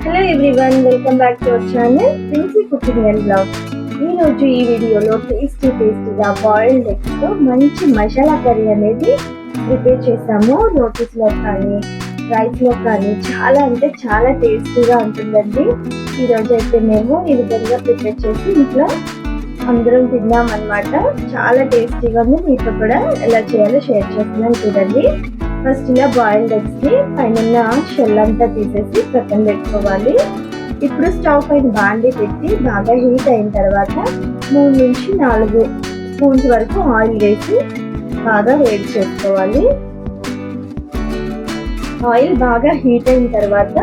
Hello everyone, welcome back to our channel Princy cooking and blog. ఈ రోజు ఈ వీడియోలో టేస్టీగా బాయిల్డ్ ఎగ్స్ తో మంచి మసాలా కర్రీ అనేది ప్రిపేర్ చేసాము. రోటీస్ లో కానీ రైస్ లో కానీ చాలా అంటే చాలా టేస్టీగా ఉంటుందండి. ఈ రోజు అయితే మేము ఈ విధంగా ప్రిపేర్ చేసి ఇంట్లో అందరం తిన్నాం అన్నమాట. చాలా టేస్టీగా ఉంది. మీతో కూడా ఎలా చేయాలో షేర్ చేస్తున్నాను చూడండి. ఫస్ట్ ఇలా బాయిల్డ్ ఎగ్స్ ని పైన షెల్ అంతా తీసేసి పక్కన పెట్టుకోవాలి. ఇప్పుడు స్టవ్ పైన బాండి పెట్టి బాగా హీట్ అయిన తర్వాత 3 నుంచి 4 స్పూన్స్ వరకు ఆయిల్ వేసి బాగా వేడి చేసుకోవాలి. ఆయిల్ బాగా హీట్ అయిన తర్వాత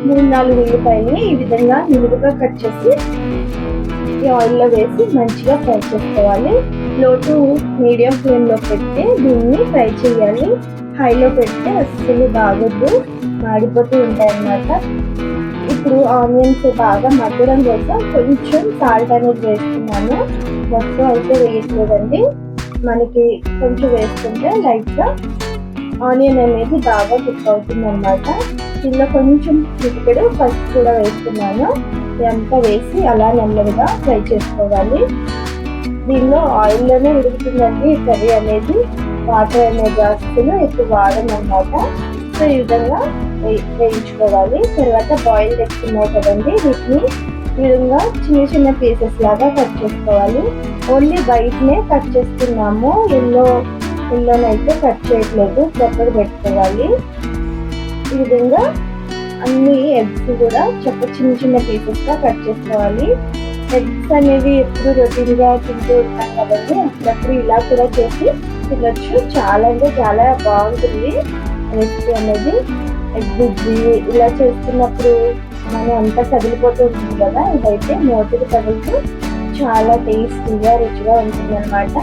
3-4 ఉల్లిపాయలని ఈ విధంగా నిలువుగా కట్ చేసి ఈ ఆయిల్ లో వేసి మంచిగా ఫ్రై చేసుకోవాలి. లో టు మీడియం ఫ్లేమ్ లో పెట్టి దీన్ని ఫ్రై చేయాలి. హైలో పెడితే అస్సలు బాగొద్దు, మాడిపోతూ ఉంటాయి అన్నమాట. ఇప్పుడు ఆనియన్స్ బాగా మగ్గడం కోసం కొంచెం సాల్ట్ అనేది వేస్తున్నాను. మొత్తం అయితే వేయట్లేదండి, మనకి కొంచెం వేసుకుంటే లైట్గా ఆనియన్ అనేది బాగా కుక్ అవుతుంది అన్నమాట. దీనిలో కొంచెం చిటికెడు పసుపు కూడా వేస్తున్నాను. ఇదంతా వేసి అలా నెమ్మదిగా ఫ్రై చేసుకోవాలి. దీనిలో ఆయిల్లోనే ఉడుకుతుందండి ఈ కర్రీ అనేది, వాటర్ అనేది అసలు ఎక్కువ వాడమన్నమాట. సో ఈ విధంగా వేయించుకోవాలి. తర్వాత బాయిల్డ్ ఎగ్స్ ఉన్నాయి కదండి, వీటిని ఈ విధంగా చిన్న చిన్న పీసెస్ లాగా కట్ చేసుకోవాలి. ఓన్లీ వైట్నే కట్ చేస్తున్నాము, ఎల్లోనైతే కట్ చేయట్లేదు. చక్కగా పెట్టుకోవాలి. ఈ విధంగా అన్ని ఎగ్స్ కూడా చిన్న చిన్న పీసెస్ గా కట్ చేసుకోవాలి. ఎగ్స్ అనేవి ఎప్పుడు రొటీన్ గా తింటూ ఉంటాం కదండి, అప్పుడప్పుడు ఇలా కూడా చేసి తినొచ్చు. చాలా అంటే చాలా బాగుంటుంది రెసిపీ అనేది. ఎగ్ బుజ్జి ఇలా చేస్తున్నప్పుడు మనం అంతా కదిలిపోతూ ఉంటుంది కదా, ఇదైతే నోటికి తగులుతూ చాలా టేస్టీగా రుచిగా ఉంటుంది అనమాట.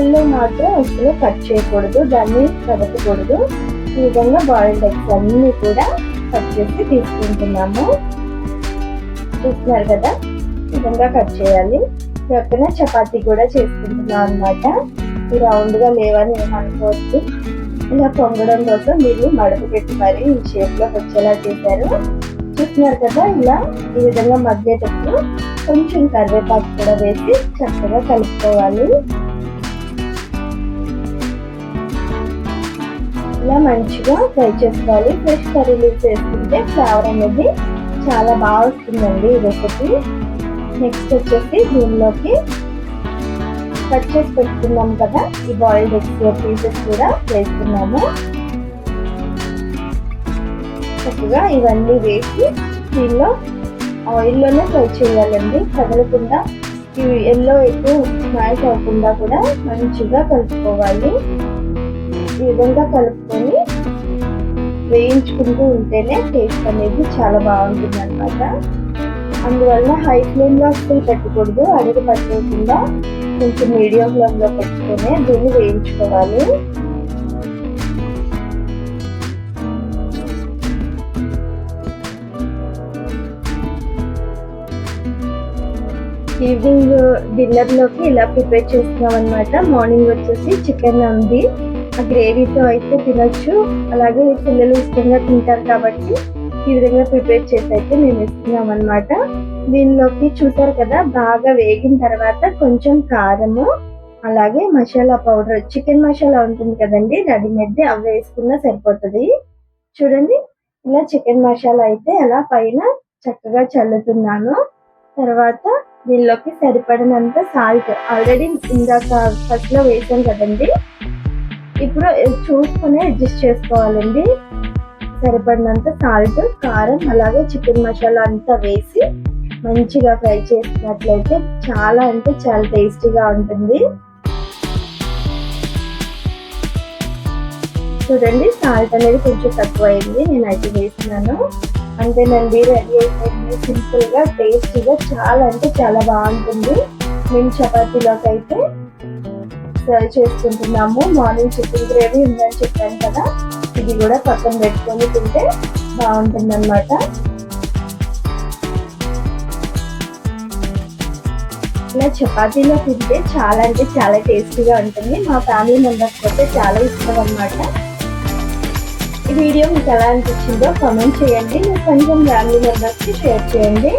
ఎల్లో మాత్రం అసలు కట్ చేయకూడదు, దాన్ని కదపకూడదు. ఈ విధంగా బాయిల్డ్ ఎగ్స్ అన్ని కూడా కట్ చేసి తీసుకుంటున్నాము. చూస్తున్నారు కదా, ఈ విధంగా కట్ చేయాలి. పక్కన చపాతీ కూడా చేసుకుంటున్నాం అనమాట. ఈ రౌండ్ గా లేవని ఏమనుకోవచ్చు, ఇలా పొంగడం కోసం మీరు మడత పెట్టి మరి ఈ షేప్ లో వచ్చేలా చేశారు. చూస్తున్నారు కదా, ఇలా ఈ విధంగా మగ్గేటప్పుడు కొంచెం కరివేపాకు కూడా వేసి చక్కగా కలుపుకోవాలి. ఇలా మంచిగా ఫ్రై చేసుకోవాలి. ఫ్రెష్ కర్రీ లీవ్స్ వేసుకుంటే ఫ్లేవర్ అనేది చాలా బాగా వస్తుందండి ఈ రెసిపీ. నెక్స్ట్ వచ్చేసి దీనిలోకి కట్ చేసి పెట్టుకున్నాం కదా ఈ బాయిల్డ్ ఎగ్స్ పీసెస్ కూడా వేస్తున్నాము. చక్కగా ఇవన్నీ వేసి దీనిలో ఆయిల్లోనే ఫ్రై చేయాలండి, కదలకుండా. ఇవి ఎల్లో ఎక్కువ స్మాష్ అవ్వకుండా కూడా మంచిగా కలుపుకోవాలి. ఈ విధంగా కలుపుకొని వేయించుకుంటూ ఉంటేనే టేస్ట్ అనేది చాలా బాగుంటుంది అనమాట. అందువల్ల హై ఫ్లేమ్ లో అస్సలు పెట్టకూడదు, అడుగు పట్టకుండా కొంచెం మీడియం ఫ్లేమ్ లో పెట్టుకుని దీన్ని వేయించుకోవాలి. ఈవినింగ్ డిన్నర్ లోకి ఇలా ప్రిపేర్ చేస్తున్నాం అనమాట. మార్నింగ్ వచ్చేసి చికెన్ ఉంది, ఆ గ్రేవీతో అయితే తినొచ్చు. అలాగే పిల్లలు ఇష్టంగా తింటారు కాబట్టి ఈ విధంగా ప్రిపేర్ చేసి అయితే మేము ఇస్తున్నాం అనమాట. దీనిలోకి చూసారు కదా, బాగా వేగిన తర్వాత కొంచెం కారము, అలాగే మసాలా పౌడర్, చికెన్ మసాలా ఉంటుంది కదండి రెడీమేడ్, అవి వేసుకున్నా సరిపోతుంది. చూడండి, ఇలా చికెన్ మసాలా అయితే అలా పైన చక్కగా చల్లుతున్నాను. తర్వాత దీనిలోకి సరిపడినంత సాల్ట్, ఆల్రెడీ ఇందాక ఫస్ట్ లో వేసాం కదండి, ఇప్పుడు చూసుకుని అడ్జస్ట్ చేసుకోవాలండి. సరిపడినంత సాల్ట్, కారం, అలాగే చికెన్ మసాలా అంతా వేసి మంచిగా ఫ్రై చేసినట్లయితే చాలా అంటే చాలా టేస్టీగా ఉంటుంది. చూడండి, సాల్ట్ అనేది కొంచెం తక్కువ అయింది, నేనైతే వేస్తున్నాను. అంతేనండి, రెడీ అయిపోయింది. సింపుల్ గా టేస్టీగా చాలా అంటే చాలా బాగుంటుంది. మేము చపాతీలోకి అయితే సర్వ్ చేసుకుంటున్నాము. మార్నింగ్ చికెన్ గ్రేవీ ఉందని చెప్పాను కదా, ఇది కూడా పక్కన పెట్టుకొని తింటే బాగుంటుంది అనమాట. ఇలా చపాతీలో తింటే చాలా అంటే చాలా టేస్టీగా ఉంటుంది. మా ఫ్యామిలీ మెంబర్స్ అయితే చాలా ఇష్టం అనమాట. ఈ వీడియో మీకు ఎలా అనిపించిందో కామెంట్ చేయండి. మీ కొంచెం ఫ్యామిలీ మెంబర్స్కి షేర్ చేయండి.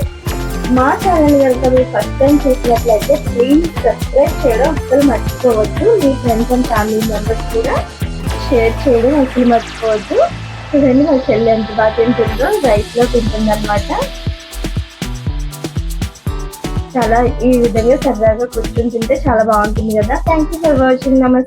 మా ఛానల్ కనుక మీరు ఫస్ట్ టైం చూసినట్లయితే ప్లీజ్ సబ్స్క్రైబ్ చేయడం అస్సలు మర్చిపోవద్దు. మీ ఫ్రెండ్స్ అండ్ ఫ్యామిలీ మెంబర్స్ కూడా షేర్ చేయడం అసలు మర్చిపోవద్దు. చూడండి మా చెల్లి ఎంత బాగా తింటుందో, రైస్లో తింటుందన్నమాట. చాలా ఈ విధంగా సరదాగా కూర్చొని తింటే చాలా బాగుంటుంది కదా. Thank you for watching. నమస్తే.